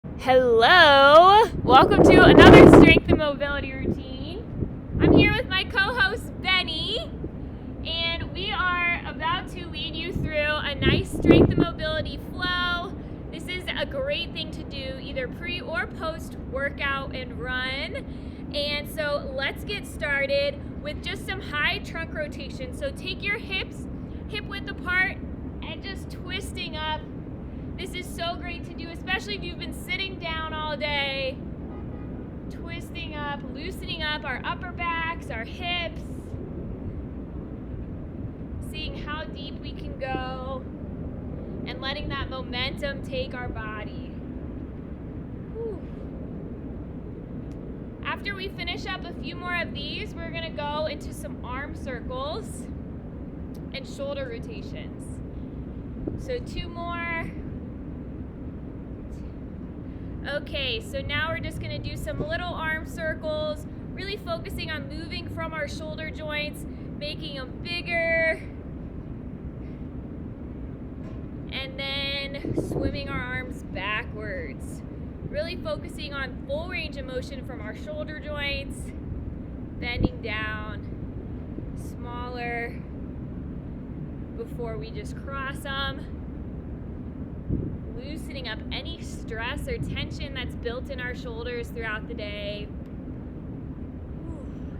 Hello! Welcome to another strength and mobility routine. I'm here with my co-host Benny, and we are about to lead you through a nice strength and mobility flow. This is a great thing to do either pre or post workout and run. And so let's get started with just some high trunk rotation. So take your hips hip width apart and just twisting up. This is so great to do, especially if you've been sitting down all day. Twisting up, loosening up our upper backs, our hips. Seeing how deep we can go and letting that momentum take our body. Whew. After we finish up a few more of these, we're going to go into some arm circles and shoulder rotations. So 2 more. Okay, so now we're just going to do some little arm circles, really focusing on moving from our shoulder joints, making them bigger, and then swimming our arms backwards. Really focusing on full range of motion from our shoulder joints, bending down, smaller before we just cross them. Loosening up any stress or tension that's built in our shoulders throughout the day.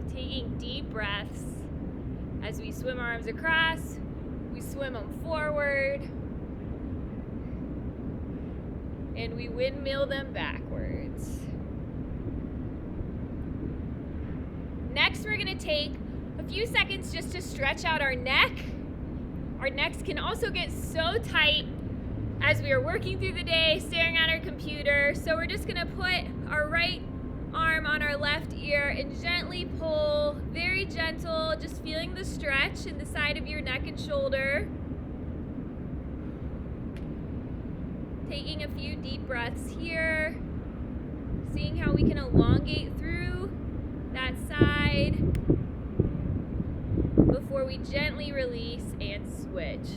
Taking deep breaths as we swim our arms across, we swim them forward, and we windmill them backwards. Next, we're going to take a few seconds just to stretch out our neck. Our necks can also get so tight as we are working through the day, staring at our computer. So we're just gonna put our right arm on our left ear and gently pull, very gentle, just feeling the stretch in the side of your neck and shoulder. Taking a few deep breaths here, seeing how we can elongate through that side before we gently release and switch.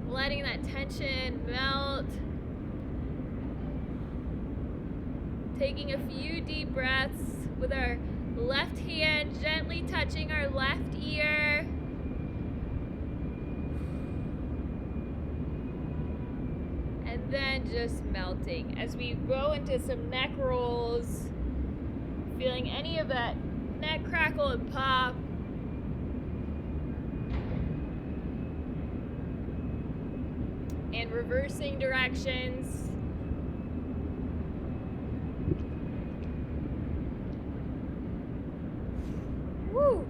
Letting that tension melt. Taking a few deep breaths with our left hand gently touching our left ear. And then just melting as we go into some neck rolls. Feeling any of that neck crackle and pop. And reversing directions. Woo!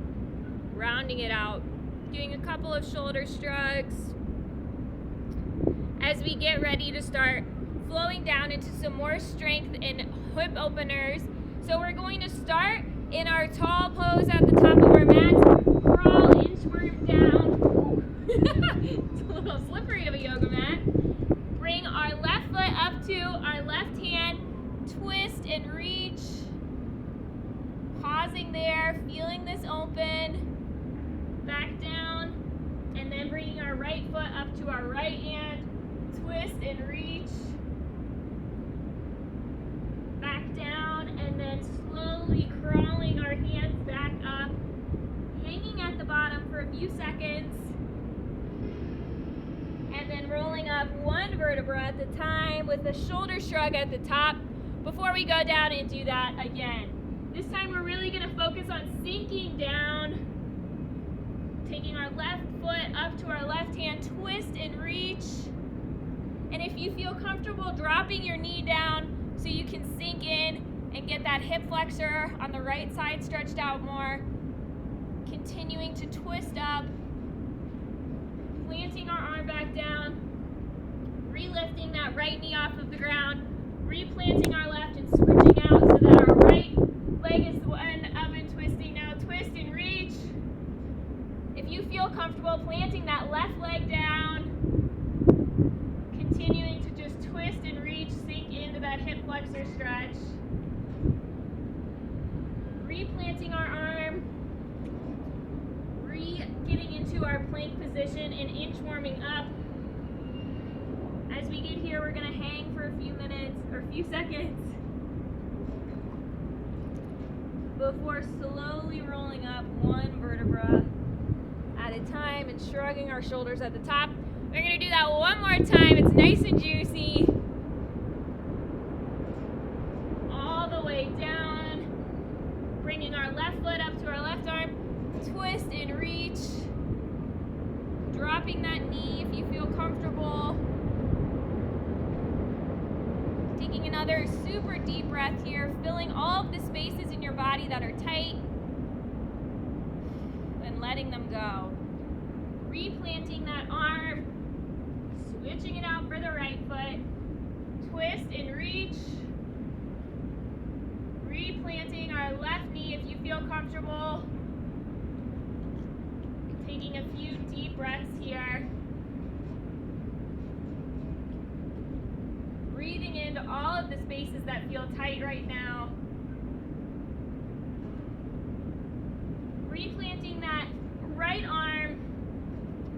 Rounding it out. Doing a couple of shoulder shrugs. As we get ready to start flowing down into some more strength and hip openers. So we're going to start in our tall pose at the top of our mats. Crawl, inchworm down. It's a little slippery of a yoga mat. Bring our left foot up to our left hand. Twist and reach. Pausing there, feeling this open. Back down. And then bringing our right foot up to our right hand. Twist and reach. Back down. And then slowly crawling our hands back up. Hanging at the bottom for a few seconds. And then rolling up one vertebra at a time with a shoulder shrug at the top before we go down and do that again. This time we're really going to focus on sinking down, taking our left foot up to our left hand, twist and reach. And if you feel comfortable, dropping your knee down so you can sink in and get that hip flexor on the right side stretched out more. Continuing to twist up. Planting our arm back down, relifting that right knee off of the ground, replanting our left and switching out so that our right leg is the one up and twisting. Now twist and reach. If you feel comfortable, planting that left leg down, continuing to just twist and reach, sink into that hip flexor stretch. Replanting our arm, getting into our plank position and inchworming up. As as we get here, we're gonna hang for a few minutes or a few seconds before slowly rolling up one vertebra at a time and shrugging our shoulders at the top. We're gonna do that one more time. It's nice and juicy. All the way down, bringing our left foot up to our left arm, twist and reach, dropping that knee if you feel comfortable. Taking another super deep breath here, filling all of the spaces in your body that are tight and letting them go. Replanting that arm, switching it out for the right foot, twist and reach, replanting our left knee if you feel comfortable. Taking a few deep breaths here. Breathing into all of the spaces that feel tight right now. Replanting that right arm,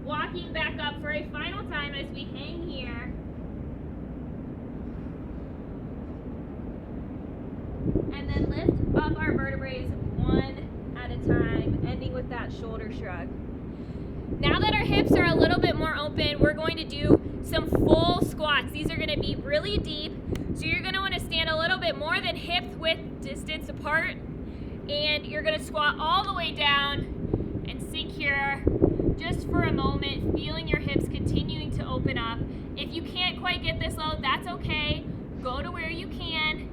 walking back up for a final time as we hang here. And then lift up our vertebrae one at a time, ending with that shoulder shrug. Now that our hips are a little bit more open, we're going to do some full squats. These are going to be really deep, so you're going to want to stand a little bit more than hip width distance apart, and you're going to squat all the way down and sink here just for a moment, feeling your hips continuing to open up. If you can't quite get this low, that's okay. Go to where you can,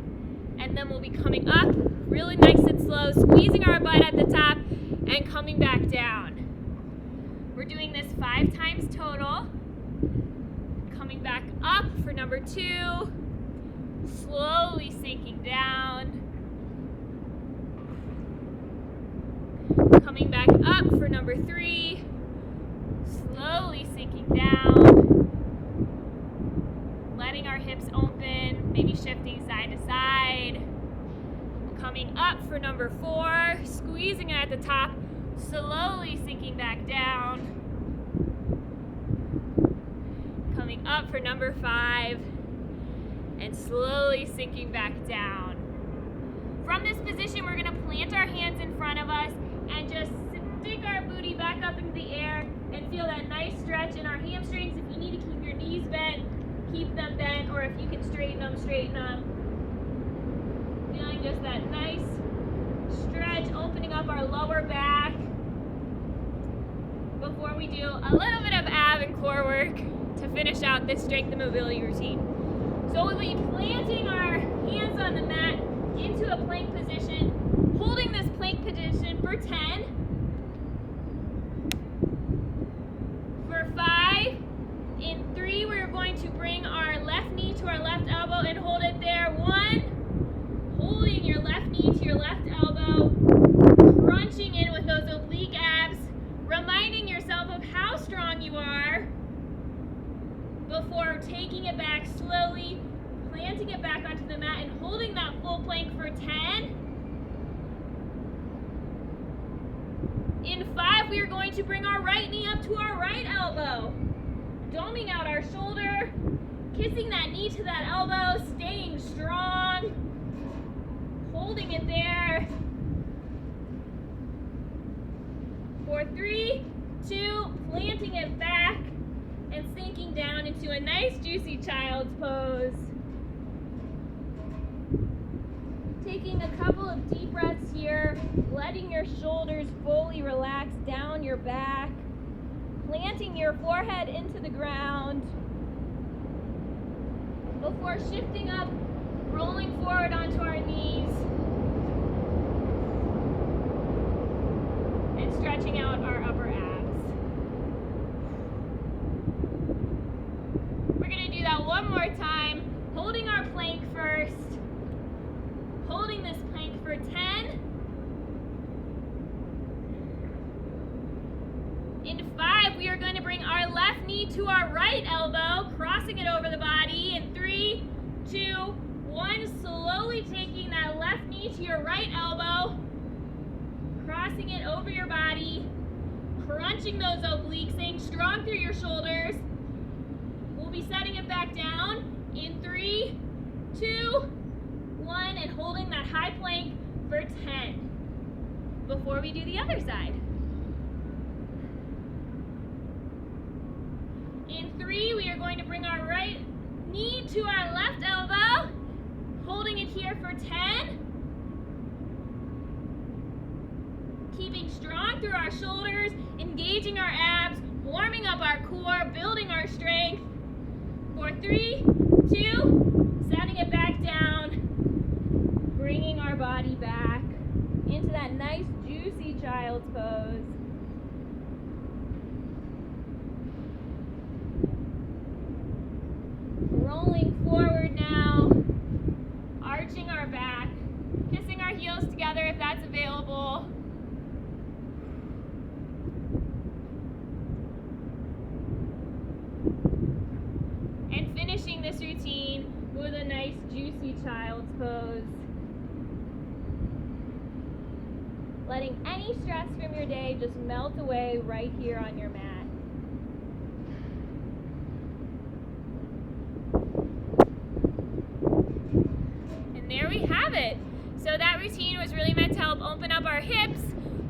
and then we'll be coming up really nice and slow, squeezing our butt at the top and coming back down. We're doing this 5 times total. Coming back up for number 2, slowly sinking down. Coming back up for number 3, slowly sinking down. Letting our hips open, maybe shifting side to side. Coming up for number 4, squeezing it at the top, slowly sinking back down. Coming up for number 5 and slowly sinking back down. From this position, we're going to plant our hands in front of us and just stick our booty back up into the air and feel that nice stretch in our hamstrings. If you need to keep your knees bent, keep them bent, or if you can straighten them, straighten them. Feeling just that nice stretch, opening up our lower back before we do a little bit of ab and core work to finish out this strength and mobility routine. So we'll be planting our hands on the mat into a plank position, holding this plank position for 10, for 5, in 3 we're going to bring our left knee to our left elbow and hold it there. 1, holding your left knee to your left elbow, crunching in with those oblique abs, reminding yourself of how strong you are before taking it back slowly, planting it back onto the mat and holding that full plank for 10. In 5, we are going to bring our right knee up to our right elbow, doming out our shoulder, kissing that knee to that elbow, staying strong, holding it there. For 3, 2, planting it back and sinking down into a nice juicy child's pose. Taking a couple of deep breaths here, letting your shoulders fully relax down your back, planting your forehead into the ground before shifting up, rolling forward onto our knees and stretching out our upper abs. We're going to do that one more time, holding our plank first, holding this plank for 10. In 5, we are going to bring our left knee to our right elbow, crossing it over the body. In 3, 2, 1, slowly taking that left knee to your right elbow, crossing it over your body, crunching those obliques, staying strong through your shoulders. We'll be setting it back down in 3, 2, 1, and holding that high plank for 10 before we do the other side. In 3, we are going to bring our right knee to our left elbow, holding it here for 10. Keeping strong through our shoulders, engaging our abs, warming up our core, building our strength. For 3, 2, setting it back down, bringing our body back into that nice juicy child's pose. Rolling forward now, arching our back, kissing our heels together if that's available. And finishing this routine with a nice juicy child's pose. Letting any stress from your day just melt away right here on your mat. And there we have it. So that routine was really meant to help open up our hips.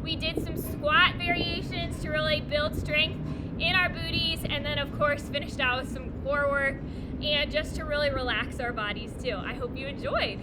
We did some squat variations to really build strength in our booties, and then of course finished out with some core work and just to really relax our bodies too. I hope you enjoyed.